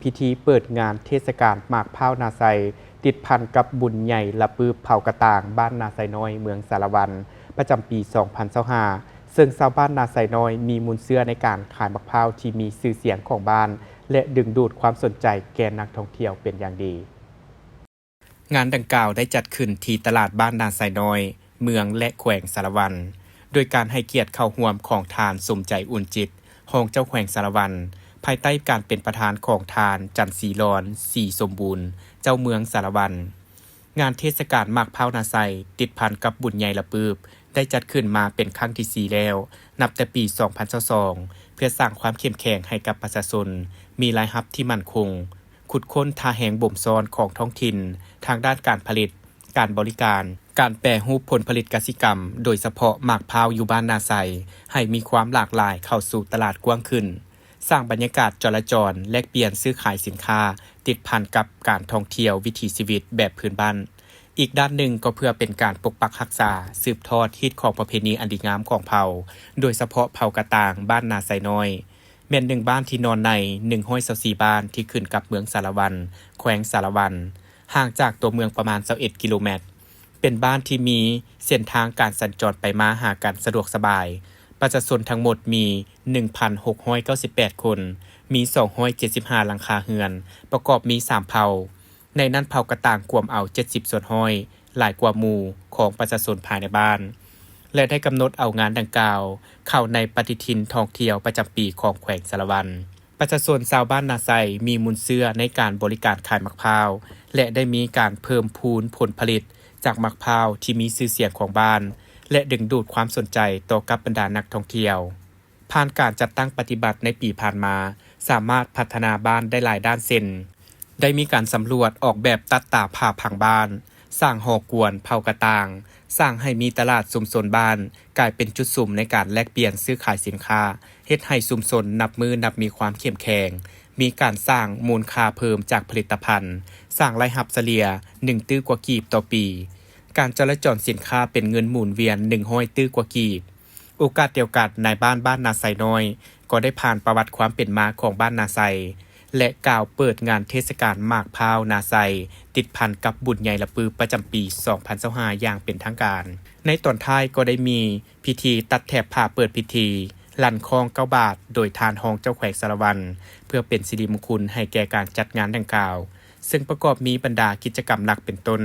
พิธีเปิดงานเทศกาลหมากพร้าวนาไซติดพันกับบุญใหญ่ละปืบเผากระต่างบ้านนาไซน้อยเมืองสารวันประจำปี 2025 ซึ่งชาวบ้านนาไซน้อยมีมูลเชื่อในการขายหมากพร้าวที่มีชื่อเสียงของบ้าน และดึงดูดความสนใจแก่นักท่องเที่ยวเป็นอย่างดี งานดังกล่าวได้จัดขึ้นที่ตลาดบ้านนาไซน้อย เมืองและแขวงสารวัน โดยการให้เกียรติเข้าร่วมของทานสมใจอุ่นจิตรองเจ้าแขวงสารวันภายใต้การเป็นประธานของทานจันทร์ศรีร้อนศรีสมบูรณ์เจ้าเมืองสารวัน งานเทศกาลหมากพร้าวนาไซติดพันกับบุญใหญ่ละปืบได้จัดขึ้นมาเป็นครั้งที่ 4 แล้ว นับแต่ปี 2022 เพื่อสร้างความเข้มแข็งให้กับประชาชนมีรายรับที่มั่นคง ขุดค้นท่าแหงบ่มซ้อนของท้องถิ่นทางด้านการผลิต การบริการ การแปรรูปผลผลิตกสิกรรม โดยเฉพาะหมากพร้าวอยู่บ้านนาไซให้มีความหลากหลายเข้าสู่ตลาดกว้างขึ้น สร้างบรรยากาศจราจรแลกเปลี่ยนซื้อขายสินค้า ติดพันกับการท่องเที่ยววิถีชีวิตแบบพื้นบ้าน อีกด้านหนึ่งก็เพื่อเป็นการปกปักรักษาสืบทอดฮิตของประเพณีอันดีงามของเผ่า โดยเฉพาะเผ่ากระต่างบ้านนาไซน้อยแม่นหนึ่งบ้านที่นอนใน124บ้านที่ขึ้นกับเมืองสารวันแขวงสารวันห่างจากตัวเมืองประมาณ21กิโลเมตรเป็นบ้านที่มีเส้นทางการสัญจรไปมาหากันสะดวกสบายประชาชนทั้งหมดมี 1,698 คน มี 275 หลังคาเรือน ประกอบมี 3 เผ่า ในนั้นเผ่ากระต่างกวมเอา 70 ส่วนห้อย หลายกว่าหมู่ของประชาชนภายในบ้าน และได้กำหนดเอางานดังกล่าว เข้าในปฏิทินท่องเที่ยวประจำปีของแขวงสารวัน ประชาชนชาวบ้านนาไซมีมูลเชื่อในการบริการขายมะพร้าว และได้มีการเพิ่มพูนผลผลิตจากมะพร้าวที่มีชื่อเสียงของบ้านและดึงดูดความสนใจต่อกับบรรดานักท่องเที่ยว ผ่านการจัดตั้งปฏิบัติในปีผ่านมา สามารถพัฒนาบ้านได้หลายด้านเช่นได้มีการสำรวจออกแบบตัดตาผ่าผังบ้าน สร้างหอกวนเผากระต่าง สร้างให้มีตลาดชุมชนบ้าน กลายเป็นจุดสุ่มในการแลกเปลี่ยนซื้อขายสินค้า เฮ็ดให้ชุมชนนับมือนับมีความเข้มแข็ง มีการสร้างมูลค่าเพิ่มจากผลิตภัณฑ์ สร้างรายรับเฉลี่ย1 ตื้อกว่ากีบต่อปี การจราจรสินค้าเป็นเงินหมุนเวียน100 ตื้อกว่ากีบ โอกาสเดียวกันในบ้านนาไซน้อยก็ได้ผ่านประวัติความเป็นมาของบ้านนาไซและกล่าวเปิดงานเทศกาลหมากพร้าวนาไซติดพันกับบุญใหญ่ละปือประจำปี 2025 อย่างเป็นทางการ ในตอนท้ายก็ได้มีพิธีตัดแถบผ้าเปิดพิธีลั่นคอง9 บาทโดยทานรองเจ้าแขวงสารวันเพื่อเป็นสิริมงคลให้แก่การจัดงานดังกล่าวซึ่งประกอบมีบรรดากิจกรรมหลักเป็นต้น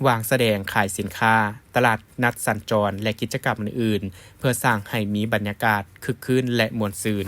วางแสดงขายสินค้าตลาดนัดสัญจรและกิจกรรมอื่นๆเพื่อสร้างให้มีบรรยากาศคึกคืนและมวลซื่น